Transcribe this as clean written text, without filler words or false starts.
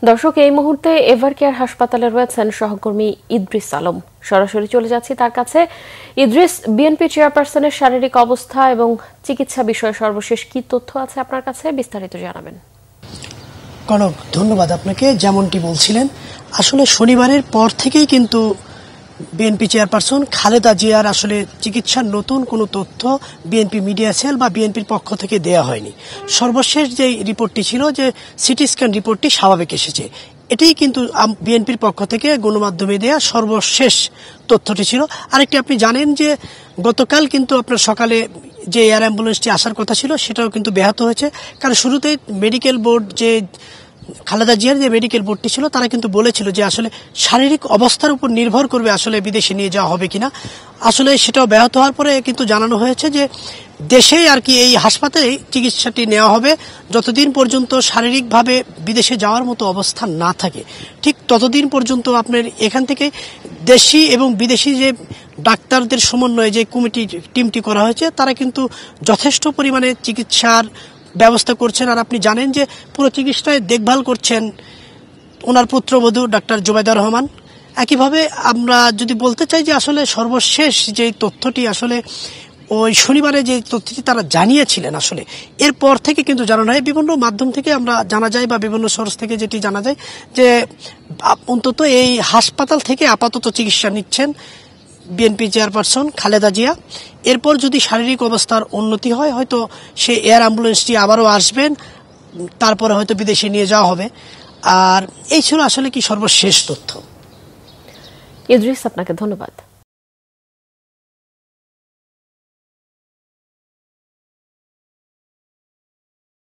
দর্শক, এই মুহূর্তে এভারকেয়ার হাসপাতালে রয়েছেন সহকর্মী ইদ্রিস আলম। সরাসরি চলে যাচ্ছি তার কাছে। ইদ্রিস, বিএনপি চেয়ারপারসনের শারীরিক অবস্থা এবং চিকিৎসা বিষয়ে সর্বশেষ কি তথ্য আছে আপনার কাছে, বিস্তারিত জানাবেন। কনক, ধন্যবাদ আপনাকে। যেমনটি বলছিলেন, আসলে শনিবারের পর থেকেই কিন্তু বিএনপি চেয়ারপারসন খালেদা জিয়ার আসলে চিকিৎসার নতুন কোনো তথ্য বিএনপি মিডিয়া সেল বা বিএনপির পক্ষ থেকে দেয়া হয়নি। সর্বশেষ যে রিপোর্টটি ছিল, যে সিটি স্ক্যান রিপোর্টটি স্বাভাবিক এসেছে, এটাই কিন্তু বিএনপির পক্ষ থেকে গণমাধ্যমে দেয়া সর্বশেষ তথ্যটি ছিল। আরেকটি, আপনি জানেন যে গতকাল কিন্তু আপনার সকালে যে এয়ার অ্যাম্বুলেন্সটি আসার কথা ছিল সেটাও কিন্তু ব্যাহত হয়েছে। কারণ শুরুতেই মেডিকেল বোর্ড, যে খালেদা জিয়ার যে মেডিকেল বোর্ডটি ছিল, তারা কিন্তু বলেছিল যে আসলে শারীরিক অবস্থার উপর নির্ভর করবে আসলে বিদেশে নিয়ে যাওয়া হবে কিনা। আসলে সেটাও ব্যাহত হওয়ার পরে কিন্তু জানানো হয়েছে যে দেশেই আর কি এই হাসপাতালে চিকিৎসাটি নেওয়া হবে যতদিন পর্যন্ত শারীরিকভাবে বিদেশে যাওয়ার মতো অবস্থা না থাকে। ঠিক ততদিন পর্যন্ত আপনার এখান থেকে দেশি এবং বিদেশি যে ডাক্তারদের সমন্বয়ে যে টিমটি করা হয়েছে, তারা কিন্তু যথেষ্ট পরিমাণে চিকিৎসার ব্যবস্থা করছেন। আর আপনি জানেন যে পুরো চিকিৎসায় দেখভাল করছেন ওনার পুত্রবধূ ডাক্তার জুবাইদা রহমান। একইভাবে আমরা যদি বলতে চাই যে আসলে সর্বশেষ যে তথ্যটি আসলে ওই শনিবারে যে তথ্যটি তারা জানিয়েছিলেন, আসলে এরপর থেকে কিন্তু জানানো হয়, বিভিন্ন মাধ্যম থেকে আমরা জানা যায় বা বিভিন্ন সোর্স থেকে যেটি জানা যায় যে অন্তত এই হাসপাতাল থেকে আপাতত চিকিৎসা নিচ্ছেন বিএনপি চেয়ারপারসন খালেদা জিয়া। এরপর যদি শারীরিক অবস্থার উন্নতি হয়, হয়তো সে এয়ার অ্যাম্বুলেন্সটি আবারও আসবেন, তারপরে হয়তো বিদেশে নিয়ে যাওয়া হবে। আর এই ছিল আসলে কি সর্বশেষ তথ্য। ইদ্রিস, আপনাকে ধন্যবাদ।